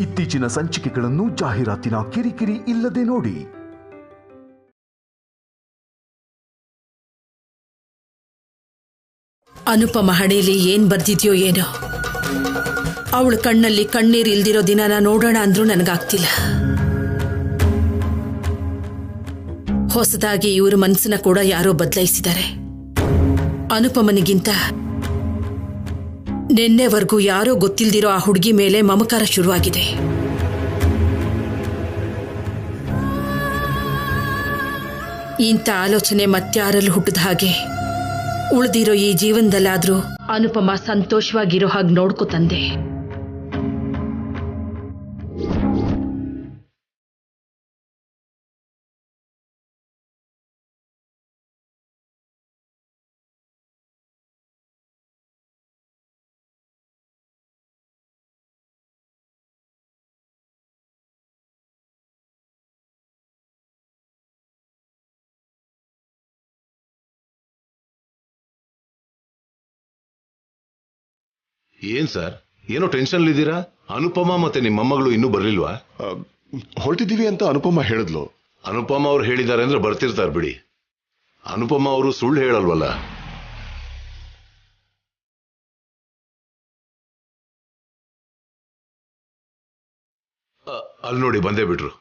ಇತ್ತೀಚಿನ ಸಂಚಿಕೆಗಳನ್ನು ಜಾಹೀರಾತಿನ ಕಿರಿಕಿರಿ ಇಲ್ಲದೆ ನೋಡಿ. ಅನುಪಮ ಹಣೆಯಲ್ಲಿ ಏನ್ ಬರ್ದಿದ್ಯೋ ಏನೋ. ಅವಳ ಕಣ್ಣಲ್ಲಿ ಕಣ್ಣೀರು ಇಲ್ದಿರೋ ದಿನನ ನೋಡೋಣ ಅಂದ್ರೂ ನನಗಾಗ್ತಿಲ್ಲ. ಹೊಸದಾಗಿ ಇವ್ರ ಮನಸ್ಸನ್ನ ಕೂಡ ಯಾರೋ ಬದಲಾಯಿಸಿದ್ದಾರೆ. ಅನುಪಮನಿಗಿಂತ ನಿನ್ನೆವರೆಗೂ ಯಾರೋ ಗೊತ್ತಿಲ್ದಿರೋ ಆ ಹುಡುಗಿ ಮೇಲೆ ಮಮಕಾರ ಶುರುವಾಗಿದೆ. ಇಂಥ ಆಲೋಚನೆ ಮತ್ಯಾರಲ್ಲೂ ಹುಟ್ಟಿದ ಹಾಗೆ ಉಳಿದಿರೋ ಈ ಜೀವನದಲ್ಲಾದ್ರೂ ಅನುಪಮ ಸಂತೋಷವಾಗಿರೋ ಹಾಗೆ ನೋಡ್ಕೊ ತಂದೆ. ಏನ್ ಸರ್, ಏನೋ ಟೆನ್ಷನ್ ಇದ್ದೀರಾ? ಅನುಪಮ ಮತ್ತೆ ನಿಮ್ಮ ಮೊಮ್ಮಗಳು ಇನ್ನೂ ಬರ್ಲಿಲ್ವಾ? ಹೊರಟಿದ್ದೀವಿ ಅಂತ ಅನುಪಮ ಹೇಳಿದ್ಲು. ಅನುಪಮ ಅವ್ರು ಹೇಳಿದ್ದಾರೆ ಅಂದ್ರೆ ಬರ್ತಿರ್ತಾರೆ ಬಿಡಿ. ಅನುಪಮ ಅವರು ಸುಳ್ಳು ಹೇಳಲ್ವಲ್ಲ. ಅಲ್ಲಿ ನೋಡಿ ಬಂದೇ ಬಿಟ್ರು.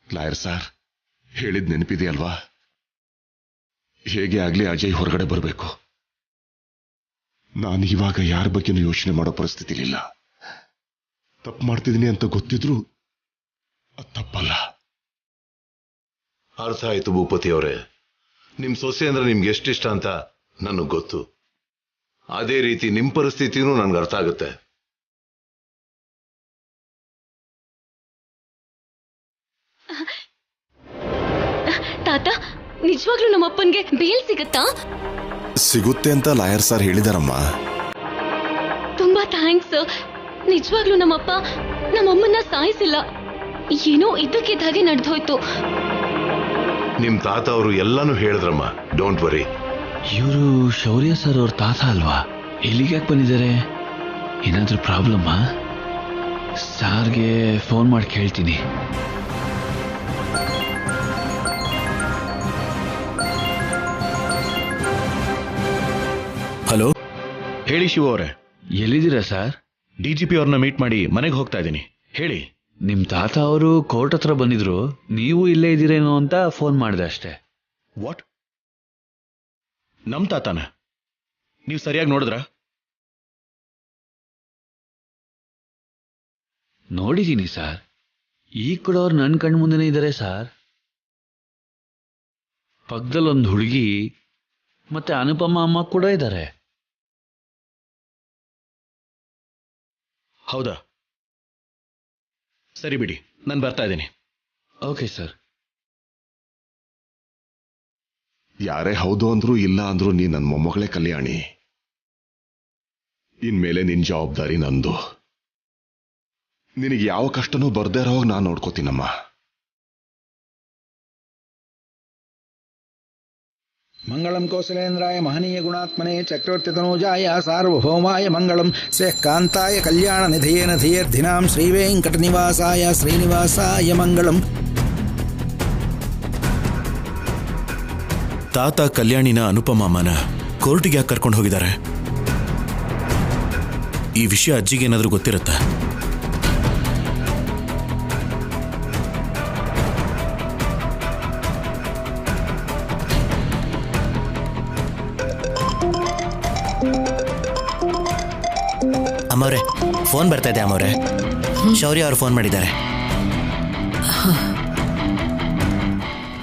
ಲಾಯರ್ ಸರ್, ಹೇಳಿದ್ ನೆನಪಿದೆಯಲ್ವಾ? ಹೇಗೆ ಆಗ್ಲಿ ಅಜಯ್ ಹೊರಗಡೆ ಬರಬೇಕು. ನಾನು ಇವಾಗ ಯಾರ ಬಗ್ಗೆನೂ ಯೋಚನೆ ಮಾಡೋ ಪರಿಸ್ಥಿತಿಲಿಲ್ಲ. ತಪ್ಪು ಮಾಡ್ತಿದ್ದೀನಿ ಅಂತ ಗೊತ್ತಿದ್ರು ಅದು ತಪ್ಪಲ್ಲ. ಅರ್ಥ ಆಯ್ತು ಭೂಪತಿ ಅವರೇ. ನಿಮ್ ಸೊಸೆ ಅಂದ್ರೆ ನಿಮ್ಗೆ ಎಷ್ಟಿಷ್ಟ ಅಂತ ನನಗ್ ಗೊತ್ತು. ಅದೇ ರೀತಿ ನಿಮ್ ಪರಿಸ್ಥಿತಿನೂ ನನ್ಗೆ ಅರ್ಥ ಆಗುತ್ತೆ. ತಾತ, ನಿಜವಾಗ್ಲೂ ನಮ್ಮಪ್ಪನ್ಗೆ ಬೇಲ್ ಸಿಗತ್ತಾ? ಸಿಗುತ್ತೆ ಅಂತ ಲಾಯರ್ ಸರ್ ಹೇಳಿದಾರಮ್ಮ. ತುಂಬಾ ಥ್ಯಾಂಕ್ಸ್. ನಿಜವಾಗ್ಲೂ ನಮ್ಮಪ್ಪ ನಮ್ಮಮ್ಮನ್ನ ಸಾಯಿಸಿಲ್ಲ. ಏನೋ ಇದ್ದಕ್ಕಿದ್ದ ಹಾಗೆ ನಡೆದೋಯ್ತು. ನಿಮ್ ತಾತ ಅವರು ಎಲ್ಲಾನು ಹೇಳಿದ್ರಮ್ಮ. Don't worry. ಇವರು ಶೌರ್ಯ ಸರ್ ಅವ್ರ ತಾತ ಅಲ್ವಾ? ಎಲ್ಲಿಗೆ ಯಾಕೆ ಬಂದಿದ್ದಾರೆ? ಏನಾದ್ರೂ ಪ್ರಾಬ್ಲಮ್ಮಾ? ಸಾರ್ಗೆ ಫೋನ್ ಮಾಡಿ ಕೇಳ್ತೀನಿ. ಹಲೋ, ಹೇಳಿ ಶಿವ ಅವರೇ. ಎಲ್ಲಿದ್ದೀರಾ ಸರ್? ಡಿಜಿಪಿ ಅವ್ರನ್ನ ಮೀಟ್ ಮಾಡಿ ಮನೆಗೆ ಹೋಗ್ತಾ ಇದ್ದೀನಿ. ಹೇಳಿ. ನಿಮ್ ತಾತ ಅವರು ಕೋರ್ಟ್ ಹತ್ರ ಬಂದಿದ್ರು, ನೀವು ಇಲ್ಲೇ ಇದ್ದೀರೇನೋ ಅಂತ ಫೋನ್ ಮಾಡಿದೆ ಅಷ್ಟೇ. ವಾಟ್? ನಮ್ ತಾತನ ನೀವು ಸರಿಯಾಗಿ ನೋಡಿದ್ರ? ನೋಡಿದ್ದೀನಿ ಸರ್. ಈ ಕೂಡ ಅವ್ರು ನನ್ನ ಕಣ್ಣು ಮುಂದೆನೇ ಇದ್ದಾರೆ ಸರ್. ಪಕ್ಕದಲ್ಲೊಂದು ಹುಡುಗಿ ಮತ್ತೆ ಅನುಪಮ ಅಮ್ಮ ಕೂಡ ಇದ್ದಾರೆ. ಹೌದಾ? ಸರಿ ಬಿಡಿ, ನಾನು ಬರ್ತಾ ಇದ್ದೀನಿ. Okay sir. ಯಾರೇ ಹೌದು ಅಂದ್ರೂ ಇಲ್ಲ ಅಂದ್ರೂ ನೀ ನನ್ನ ಮೊಮ್ಮಗಳೇ ಕಲ್ಯಾಣಿ. ಇನ್ಮೇಲೆ ನಿನ್ ಜವಾಬ್ದಾರಿ ನಂದು. ನಿನಗೆ ಯಾವ ಕಷ್ಟನೂ ಬರ್ದೇ ಇರೋವಾಗ ನಾನು ನೋಡ್ಕೋತೀನಮ್ಮ. ಮಂಗಳಂ ಕೌಸಲೇಂದ್ರಾಯ ಮಹನೀಯ ಗುಣಾತ್ಮನೆ ಚಕ್ರವರ್ತಿ ತನೂಜಾಯ ಸಾರ್ವಭೌಮಾಯ ಮಂಗಳಂ ಶ್ರೇಃ ಕಾಂತಾಯ ಕಲ್ಯಾಣ ನಿಧಯೇನ ಧೀಯರ್ಧಿನಾಂ ಶ್ರೀವೇಂಕಟ ನಿವಾಸಾಯ ಶ್ರೀನಿವಾಸಾಯ ಮಂಗಳಂ. ತಾತ ಕಲ್ಯಾಣಿನ ಅನುಪಮನ ಕೋರ್ಟಿಗೆ ಯಾಕೆ ಕರ್ಕೊಂಡು ಹೋಗಿದ್ದಾರೆ? ಈ ವಿಷಯ ಅಜ್ಜಿಗೇನಾದ್ರೂ ಗೊತ್ತಿರುತ್ತಾ? ಅಮ್ಮವ್ರೆ, ಫೋನ್ ಬರ್ತಾ ಇದೆ ಅಮ್ಮವ್ರೆ. ಶೌರ್ಯ ಅವರು ಫೋನ್ ಮಾಡಿದ್ದಾರೆ.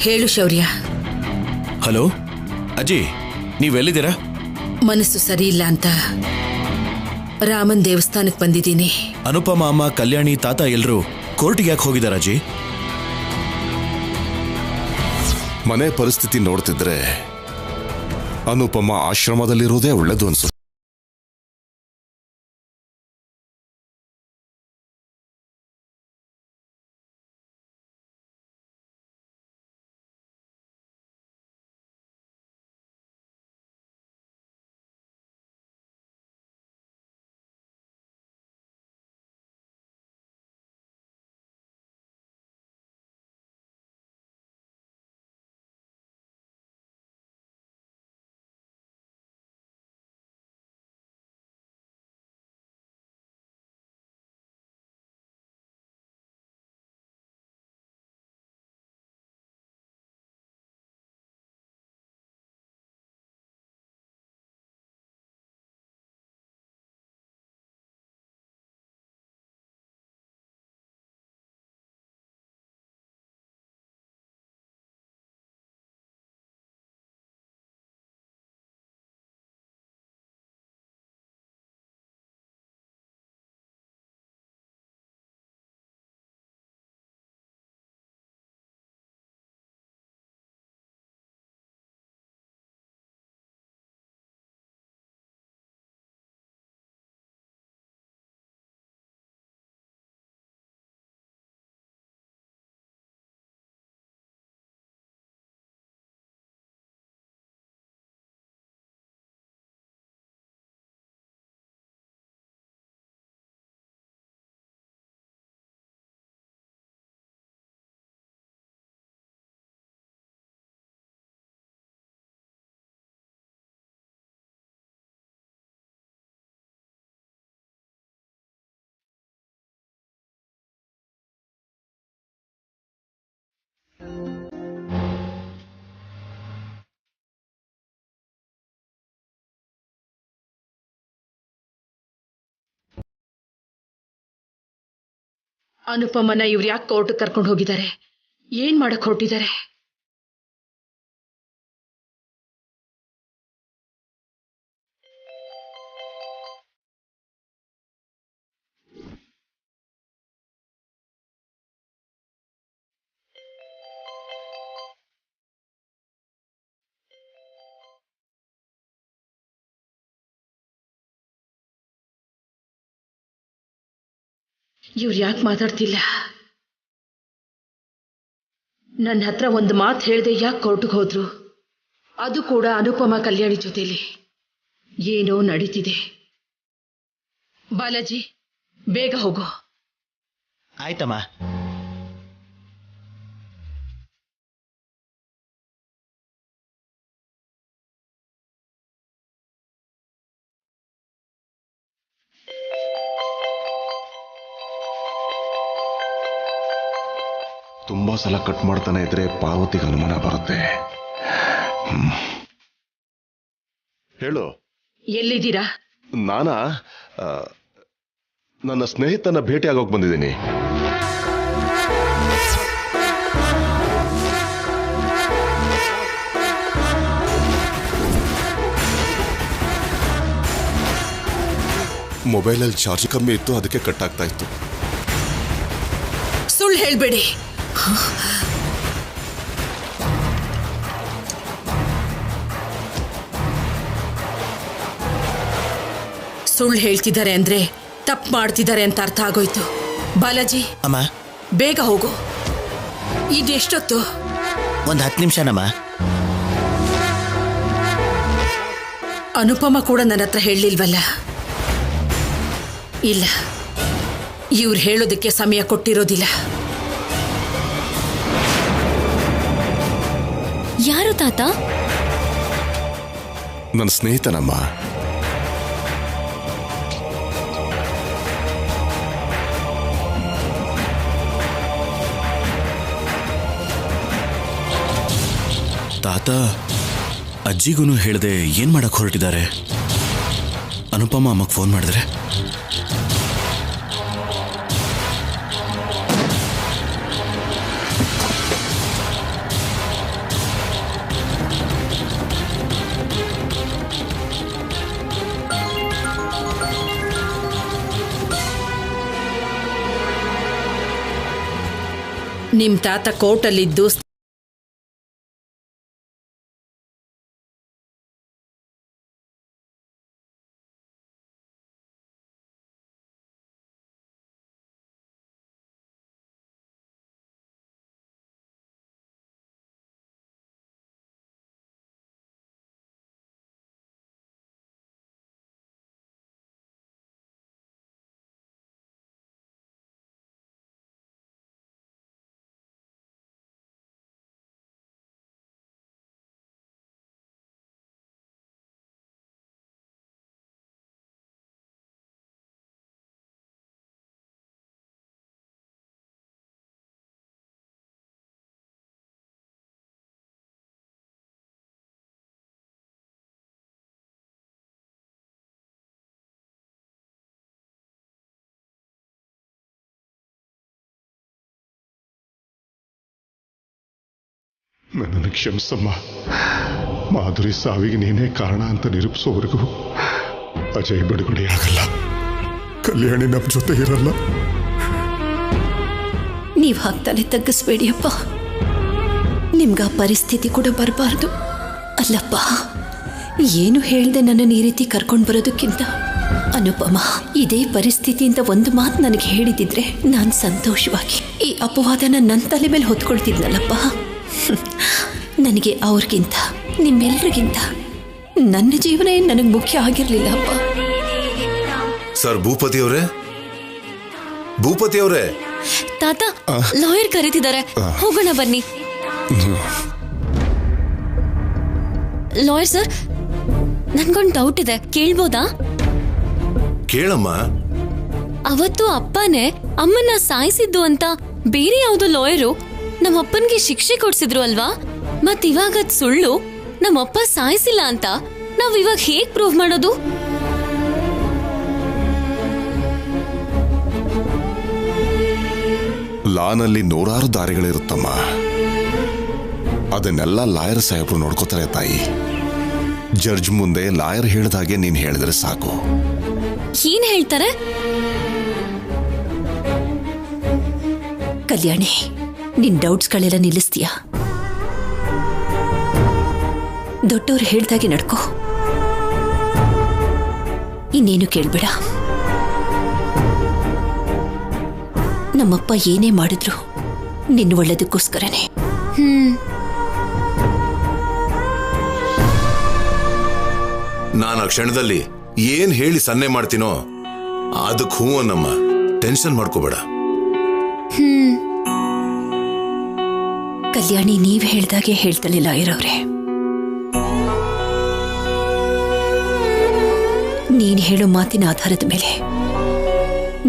ಹೇಳು ಶೌರ್ಯ. ಹಲೋ ಅಜ್ಜಿ, ನೀವೆಲ್ಲಿದ್ದೀರಾ? ಮನಸ್ಸು ಸರಿ ಇಲ್ಲ ಅಂತ ರಾಮನ್ ದೇವಸ್ಥಾನಕ್ಕೆ ಬಂದಿದ್ದೀನಿ. ಅನುಪಮ ಅಮ್ಮ, ಕಲ್ಯಾಣಿ, ತಾತ ಎಲ್ಲರೂ ಕೋರ್ಟಿಗೆ ಯಾಕೆ ಹೋಗಿದ್ದಾರೆ ಅಜ್ಜಿ? ಮನೆ ಪರಿಸ್ಥಿತಿ ನೋಡ್ತಿದ್ರೆ ಅನುಪಮ ಆಶ್ರಮದಲ್ಲಿರೋದೇ ಒಳ್ಳೇದು ಅನ್ಸುತ್ತೆ. ಅನುಪಮನ ಇವ್ರು ಯಾಕೆ ಕೋರ್ಟ್ ಕರ್ಕೊಂಡು ಹೋಗಿದ್ದಾರೆ? ಏನ್ ಮಾಡಕ್ ಹೊರಟಿದ್ದಾರೆ? ಇವ್ರು ಯಾಕೆ ಮಾತಾಡ್ತಿಲ್ಲ? ನನ್ನ ಹತ್ರ ಒಂದು ಮಾತು ಹೇಳ್ದೆ ಯಾಕೆ ಕೋರ್ಟ್ಗೆ ಹೋದ್ರು? ಅದು ಕೂಡ ಅನುಪಮ ಕಲ್ಯಾಣಿ ಜೊತೆಲಿ. ಏನೋ ನಡೀತಿದೆ. ಬಾಲಾಜಿ, ಬೇಗ ಹೋಗು. ಆಯ್ತಮ್ಮ. ತುಂಬಾ ಸಲ ಕಟ್ ಮಾಡ್ತಾನೆ ಇದ್ರೆ ಪಾರ್ವತಿಗೆ ಅನುಮಾನ ಬರುತ್ತೆ. ಹೇಳು. ಎಲ್ಲಿದ್ದೀರಾ? ನಾನಾ ನನ್ನ ಸ್ನೇಹಿತನ ಭೇಟಿ ಆಗೋಕ್ ಬಂದಿದ್ದೀನಿ. ಮೊಬೈಲಲ್ಲಿ ಚಾರ್ಜ್ ಕಮ್ಮಿ ಇತ್ತು, ಅದಕ್ಕೆ ಕಟ್ ಆಗ್ತಾ ಇತ್ತು. ಸುಳ್ಳು ಹೇಳ್ಬೇಡಿ. ಸುಳ್ಳು ಹೇಳ್ತಿದ್ದಾರೆ ಅಂದ್ರೆ ತಪ್ಪು ಮಾಡ್ತಿದ್ದಾರೆ ಅಂತ ಅರ್ಥ ಆಗೋಯ್ತು. ಬಾಲಾಜಿ, ಅಮ್ಮ ಬೇಗ ಹೋಗು. ಇದೆಷ್ಟೊತ್ತು? ಒಂದು 10 ನಿಮಿಷನಮ್ಮ. ಅನುಪಮ ಕೂಡ ನನ್ನ ಹತ್ರ ಹೇಳಲಿಲ್ವಲ್ಲ? ಇಲ್ಲ, ಇವ್ರು ಹೇಳೋದಕ್ಕೆ ಸಮಯ ಕೊಟ್ಟಿರೋದಿಲ್ಲ. ಯಾರು ತಾತ? ನನ್ನ ಸ್ನೇಹಿತನಮ್ಮ. ತಾತ ಅಜ್ಜಿಗೂ ಹೇಳ್ದೆ ಏನ್ ಮಾಡಕ್ ಹೊರಟಿದ್ದಾರೆ? ಅನುಪಮ ಅಮ್ಮಗ್ ಫೋನ್ ಮಾಡಿದ್ರೆ? ನಿಮ್ ತಾತ ಕೋರ್ಟಲ್ಲಿದ್ದು ನನ್ನನ್ನು ಕ್ಷಮಿಸಮ್ಮ. ಮಾಧುರಿ ಸಾವಿಗೆ ನೀನೇ ಕಾರಣ ಅಂತ ನಿರೂಪಿಸೋವರೆಗೂ ಅಜಯ್ ಬಿಡುಗಡೆ ಆಗಲ್ಲ. ಕಲ್ಯಾಣಿ ನಮ್ಮ ಜೊತೆ ಇರಲ್ಲ. ನೀವು ಹಾಕ್ತಾನೆ ತಗ್ಗಿಸ್ಬೇಡಿಯಪ್ಪ. ನಿಮ್ಗ ಆ ಪರಿಸ್ಥಿತಿ ಕೂಡ ಬರಬಾರ್ದು. ಅಲ್ಲಪ್ಪ, ಏನು ಹೇಳ್ದೆ ನನ್ನನ್ನು ಈ ರೀತಿ ಕರ್ಕೊಂಡು ಬರೋದಕ್ಕಿಂತ ಅನುಪಮ ಇದೇ ಪರಿಸ್ಥಿತಿ ಅಂತ ಒಂದು ಮಾತು ನನಗೆ ಹೇಳಿದಿದ್ರೆ ನಾನು ಸಂತೋಷವಾಗಿ ಈ ಅಪವಾದನ ನನ್ನ ತಲೆ ಮೇಲೆ ಹೊತ್ಕೊಳ್ತಿದ್ನಲ್ಲಪ್ಪ. ನನಗೆ ಅವ್ರಿಗಿಂತ ನಿಮ್ಮೆಲ್ಲರಿಗಿಂತ ನನ್ನ ಜೀವನ ಏನು ನನಗೆ ಮುಖ್ಯ ಆಗಿರಲಿಲ್ಲ ಅಪ್ಪ. ಸರ್ ಭೂಪತಿ ಅವರೇ ತಾತ, ಲಾಯರ್ ಕರೀತಿದ್ದಾರೆ, ಹೋಗೋಣ ಬನ್ನಿ. ಲಾಯರ್ ಸರ್, ನನ್ಗೊಂದು ಡೌಟ್ ಇದೆ, ಕೇಳ್ಬೋದಾ? ಕೇಳಮ್ಮ. ಅವತ್ತು ಅಪ್ಪನೇ ಅಮ್ಮನ್ನ ಸಾಯಿಸಿದ್ದು ಅಂತ ಬೇರೆ ಯಾವುದೋ ಲಾಯರು ನಮ್ಮಪ್ಪನ್ಗೆ ಶಿಕ್ಷೆ ಕೊಡ್ಸಿದ್ರು ಅಲ್ವಾ? ಮತ್ ಇವಾಗ ಅದ್ ಸುಳ್ಳು, ನಮ್ಮಪ್ಪ ಸಾಯಿಸಿಲ್ಲ ಅಂತ ನಾವ್ ಇವಾಗ ಹೇಗ್ ಪ್ರೂವ್ ಮಾಡೋದು? ಲಾನಲ್ಲಿ ನೂರಾರು ದಾರಿಗಳಿರುತ್ತಮ್ಮ. ಅದನ್ನೆಲ್ಲ ಲಾಯರ್ ಸಾಹೇಬ್ರು ನೋಡ್ಕೋತಾರೆ ತಾಯಿ. ಜಡ್ಜ್ ಮುಂದೆ ಲಾಯರ್ ಹೇಳಿದಾಗೆ ನೀನ್ ಹೇಳಿದ್ರೆ ಸಾಕು. ಏನ್ ಹೇಳ್ತಾರೆ? ಕಲ್ಯಾಣಿ, ನಿನ್ ಡೌಟ್ಸ್ಗಳೆಲ್ಲ ನಿಲ್ಲಿಸ್ತೀಯಾ? ದೊಡ್ಡವ್ರು ಹೇಳ್ದಾಗೆ ನಡ್ಕೋ, ಇನ್ನೇನು ಕೇಳ್ಬೇಡ. ನಮ್ಮಪ್ಪ ಏನೇ ಮಾಡಿದ್ರು ನಿನ್ನ ಒಳ್ಳೇದಕ್ಕೋಸ್ಕರನೇ. ನಾನು ಆ ಕ್ಷಣದಲ್ಲಿ ಏನ್ ಹೇಳಿ ಸನ್ನೆ ಮಾಡ್ತೀನೋ ಅದಕ್ಕೆ ಹೂ ಅನ್ನಮ್ಮ. ಟೆನ್ಷನ್ ಮಾಡ್ಕೋಬೇಡ. ಕಲ್ಯಾಣಿ, ನೀವ್ ಹೇಳ್ದಾಗೆ ಹೇಳ್ತಾಳೆ ಲಾಯರ್ ಅವ್ರೆ. ನೀನ್ ಹೇಳೋ ಮಾತಿನ ಆಧಾರದ ಮೇಲೆ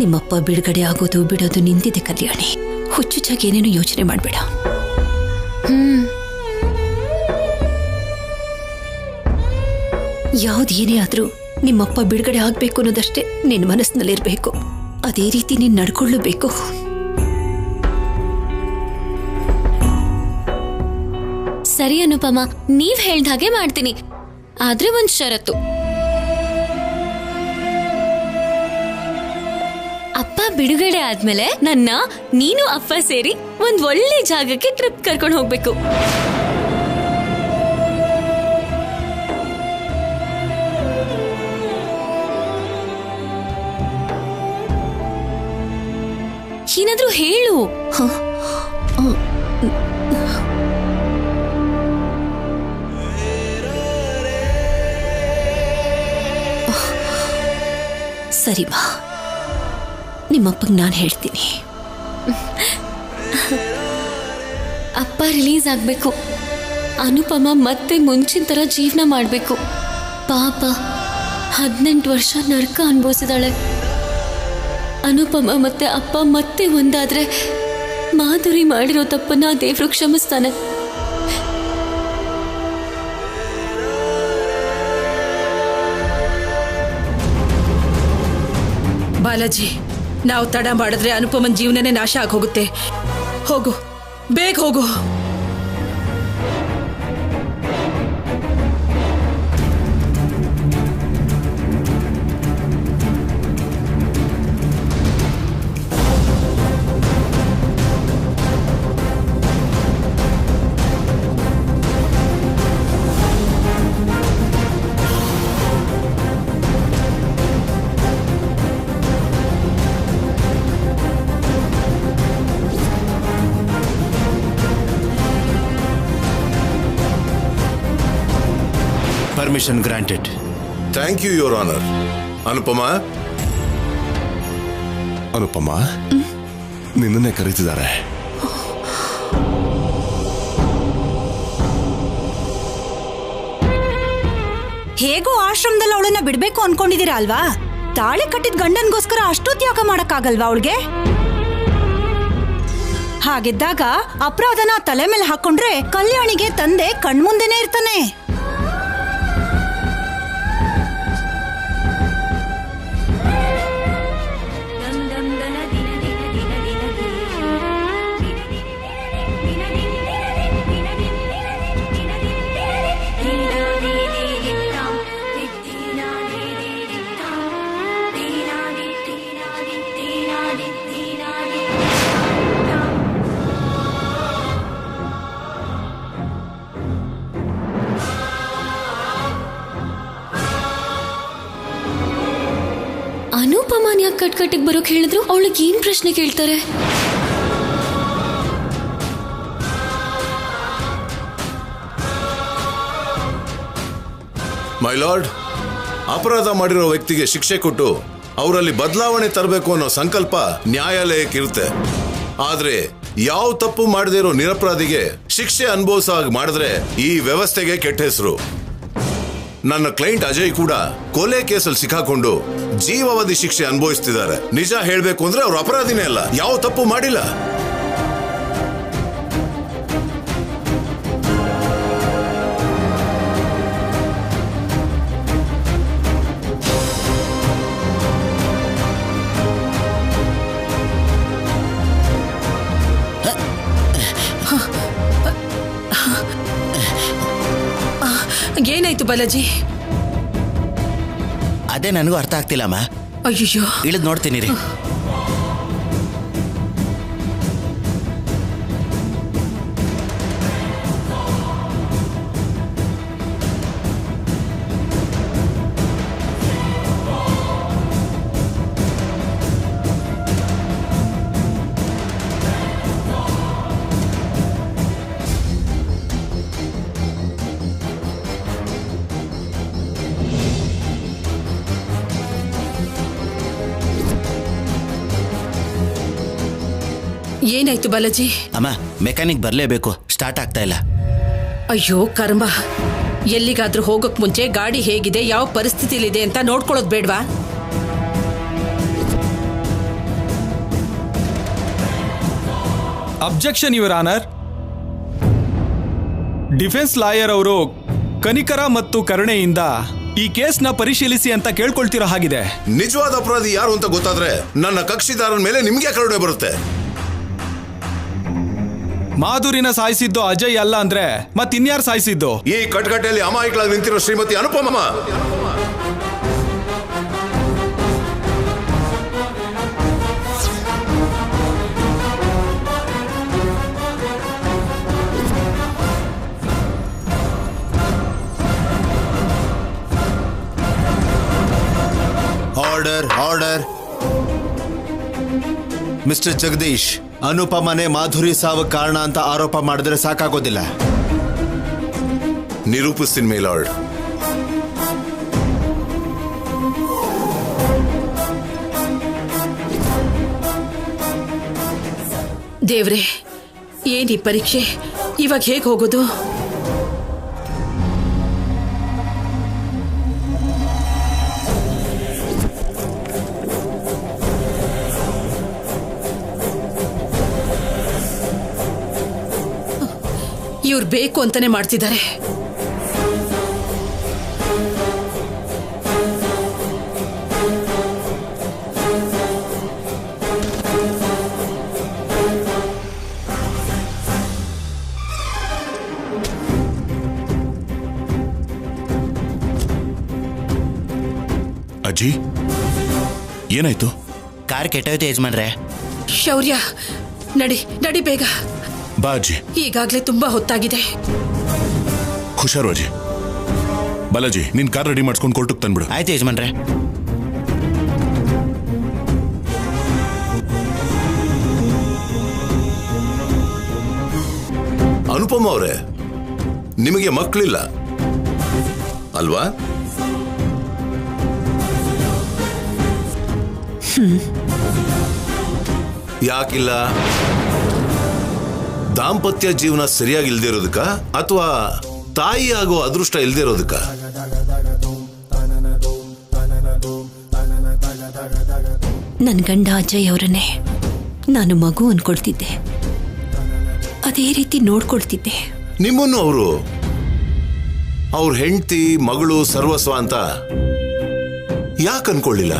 ನಿಮ್ಮಪ್ಪ ಬಿಡುಗಡೆ ಆಗೋದು ಬಿಡೋದು ನಿಂತಿದೆ ಕಲ್ಯಾಣಿ. ಹುಚ್ಚುಚ್ಚಾಗಿ ಏನೇನು ಯೋಚನೆ ಮಾಡ್ಬೇಡ. ಯಾವ್ದೇನೇ ಆದ್ರೂ ನಿಮ್ಮಪ್ಪ ಬಿಡುಗಡೆ ಆಗ್ಬೇಕು ಅನ್ನೋದಷ್ಟೇ ನಿನ್ನ ಮನಸ್ಸಿನಲ್ಲಿರ್ಬೇಕು. ಅದೇ ರೀತಿ ನೀನ್ ನಡ್ಕೊಳ್ಳಬೇಕು. ಸರಿ ಅನುಪಮ, ನೀವ್ ಹೇಳ್ದಾಗೆ ಮಾಡ್ತೀನಿ, ಆದ್ರೆ ಒಂದ್ ಷರತ್ತು. ಅಪ್ಪ ಬಿಡುಗಡೆ ಆದ್ಮೇಲೆ ನನ್ನ ನೀನು ಅಪ್ಪ ಸೇರಿ ಒಂದ್ ಒಳ್ಳೆ ಜಾಗಕ್ಕೆ ಟ್ರಿಪ್ ಕರ್ಕೊಂಡು ಹೋಗ್ಬೇಕು. ಏನಾದ್ರೂ ಹೇಳು. ಸರಿ ಬಾ, ನಿಮ್ಮಪ್ಪಗೆ ನಾನು ಹೇಳ್ತೀನಿ. ಅಪ್ಪ ರಿಲೀಸ್ ಆಗ್ಬೇಕು. ಅನುಪಮ ಮತ್ತೆ ಮುಂಚಿನ ತರ ಜೀವನ ಮಾಡ್ಬೇಕು. ಪಾಪ 18 ವರ್ಷ ನರಕ ಅನುಭವಿಸಿದಾಳೆ. ಅನುಪಮ ಮತ್ತೆ ಅಪ್ಪ ಮತ್ತೆ ಒಂದಾದ್ರೆ ಮಾಧುರಿ ಮಾಡಿರೋ ತಪ್ಪನ್ನ ದೇವ್ರು ಕ್ಷಮಿಸ್ತಾನೆ. ಬಾಲಾಜಿ, ನಾವು ತಡ ಮಾಡಿದ್ರೆ ಅನುಪಮನ್ ಜೀವನನೇ ನಾಶ ಆಗೋಗುತ್ತೆ. ಹೋಗು, ಬೇಗ ಹೋಗು. Permission granted. Thank you your honour. Anupama, Anupama, ನಿನ್ನನ್ನೇ ಕರೀತಿದ್ದಾರೆ. ಹೇಗೋ ಆಶ್ರಮದಲ್ಲಿ ಅವಳನ್ನ ಬಿಡ್ಬೇಕು ಅನ್ಕೊಂಡಿದೀರಾ ಅಲ್ವಾ? ತಾಳಿ ಕಟ್ಟಿದ ಗಂಡನ್ಗೋಸ್ಕರ ಅಷ್ಟು ತ್ಯಾಗ ಮಾಡಕ್ಕಾಗಲ್ವಾ ಅವಳಿಗೆ? ಹಾಗಿದ್ದಾಗ ಅಪರಾಧನ ತಲೆ ಮೇಲೆ ಹಾಕೊಂಡ್ರೆ ಕಲ್ಯಾಣಿಗೆ ತಂದೆ ಕಣ್ಮುಂದೆನೇ ಇರ್ತಾನೆ. ಅನುಪಮಾನ್ ಯಾಕೆ ಕಟ್ಕಟ್ಟಿಗೆ ಬರೋಕ್ ಹೇಳಿದ್ರು? ಅವಳಿಗೆ ಏನ್ ಪ್ರಶ್ನೆ ಕೇಳ್ತಾರೆ? ಮೈ ಲಾರ್ಡ್, ಅಪರಾಧ ಮಾಡಿರೋ ವ್ಯಕ್ತಿಗೆ ಶಿಕ್ಷೆ ಕೊಟ್ಟು ಅವರಲ್ಲಿ ಬದಲಾವಣೆ ತರಬೇಕು ಅನ್ನೋ ಸಂಕಲ್ಪ ನ್ಯಾಯಾಲಯಕ್ಕಿರುತ್ತೆ. ಆದ್ರೆ ಯಾವ ತಪ್ಪು ಮಾಡದೇ ಇರೋ ನಿರಪರಾಧಿಗೆ ಶಿಕ್ಷೆ ಅನುಭವಿಸೋ ಹಾಗೆ ಮಾಡಿದ್ರೆ ಈ ವ್ಯವಸ್ಥೆಗೆ ಕೆಟ್ಟ ಹೆಸರು. ನನ್ನ ಕ್ಲೈಂಟ್ ಅಜಯ್ ಕೂಡ ಕೊಲೆ ಕೇಸಲ್ಲಿ ಸಿಕ್ಕಾಕೊಂಡು ಜೀವಾವಧಿ ಶಿಕ್ಷೆ ಅನುಭವಿಸ್ತಿದ್ದಾರೆ. ನಿಜ ಹೇಳ್ಬೇಕು ಅಂದ್ರೆ ಅವ್ರು ಅಪರಾಧಿನೇ ಅಲ್ಲ, ಯಾವ ತಪ್ಪು ಮಾಡಿಲ್ಲ. ಏನಾಯ್ತು ಬಾಲಾಜಿ? ಅದೇ ನನಗೂ ಅರ್ಥ ಆಗ್ತಿಲ್ಲಮ್ಮ. ಅಯ್ಯೋ, ಇಳಿದ್ ನೋಡ್ತೀನಿ ರೀ. ಏನಾಯ್ತು ಬಾಲಾಜಿ? ಅಮ್ಮ, ಮೆಕ್ಯಾನಿಕ್ ಬರಲೇಬೇಕು, ಸ್ಟಾರ್ಟ್ ಆಗ್ತಾ ಇಲ್ಲ. ಅಯ್ಯೋ ಕರ್ಮ, ಎಲ್ಲಿಗಾದ್ರೂ ಹೋಗಕ್ ಮುಂಚೆ ಗಾಡಿ ಹೇಗಿದೆ, ಯಾವ ಪರಿಸ್ಥಿತಿಲಿದೆ ಅಂತ ನೋಡ್ಕೊಳ್ಳೋದು ಬೇಡ್ವಾ? Objection your honour. Defence lawyer ಅವರು ಕನಿಕರ ಮತ್ತು ಕರುಣೆಯಿಂದ ಈ ಕೇಸ್ನ ಪರಿಶೀಲಿಸಿ ಅಂತ ಕೇಳ್ಕೊಳ್ತಿರೋ ಹಾಗಿದೆ. ನಿಜವಾದ ಅಪರಾಧಿ ಯಾರು ಅಂತ ಗೊತ್ತಾದ್ರೆ ನನ್ನ ಕಕ್ಷಿದಾರನ ಮೇಲೆ ನಿಮ್ಗೆ ಕರುಣೆ ಬರುತ್ತೆ. ಮಾಧುರಿನ ಸಾಯಿಸಿದ್ದು ಅಜಯ್ ಅಲ್ಲ ಅಂದ್ರೆ ಮತ್ತಿನ್ಯಾರು ಸಾಯಿಸಿದ್ದು? ಈ ಕಟ್ಕಟ್ಟೆಯಲ್ಲಿ ಅಮಾಯಕಳಾಗಿ ನಿಂತಿರೋ Shrimati Anupama. Order order. Mister Jagadish, ಅನುಪಮನೆ ಮಾಧುರಿ ಸಾವು ಕಾರಣ ಅಂತ ಆರೋಪ ಮಾಡಿದ್ರೆ ಸಾಕಾಗೋದಿಲ್ಲ. ನಿರೂಪಿಸ್ತೀನಿ ಮೈ ಲಾರ್ಡ್. ದೇವ್ರೆ, ಏನ್ ಈ ಪರೀಕ್ಷೆ? ಇವಾಗ ಹೇಗೆ ಹೋಗೋದು? ಇವ್ರು ಬೇಕು ಅಂತಾನೆ ಮಾಡ್ತಿದ್ದಾರೆ. ಅಜ್ಜಿ, ಏನಾಯ್ತು? ಕಾರ್ ಕೆಟ್ಟೋಯ್ತು ಯಜಮಾನ್ರೆ. ಶೌರ್ಯ, ನಡಿ ನಡಿ ಬೇಗ. ಬಾ ಅಜ್ಜಿ. ಈಗಾಗ್ಲೇ ತುಂಬಾ ಹೊತ್ತಾಗಿದೆ. ಹುಷಾರು ಅಜ್ಜಿ. ಬಾಲಾಜಿ, ನಿನ್ ಕಾರ್ ರೆಡಿ ಮಾಡ್ಸ್ಕೊಂಡು ಕೋರ್ಟಿಗೆ ತಂದ್ಬಿಡು. ಆಯ್ತು ಯಜಮಾನ್ರೆ. ಅನುಪಮ ಅವರೇ, ನಿಮಗೆ ಮಕ್ಕಳಿಲ್ಲ ಅಲ್ವಾ? ಯಾಕಿಲ್ಲ? ದಾಂಪತ್ಯ ಜೀವನ ಸರಿಯಾಗಿ ಇಲ್ದೇ ಇರೋದಕ್ಕ ಅಥವಾ ತಾಯಿ ಆಗೋ ಅದೃಷ್ಟ ಇಲ್ದೇ ಇರೋದಕ್ಕ? ನನ್ನ ಗಂಡ ಅಜಯ್ ಅವರನ್ನೇ ನಾನು ಮಗು ಅನ್ಕೊಳ್ತಿದ್ದೆ, ಅದೇ ರೀತಿ ನೋಡ್ಕೊಳ್ತಿದ್ದೆ. ನಿಮ್ಮನ್ನು ಅವರು ಅವ್ರ ಹೆಂಡತಿ ಮಗಳು ಸರ್ವಸ್ವ ಅಂತ ಯಾಕೆ ಅನ್ಕೊಳ್ಳಿಲ್ಲ?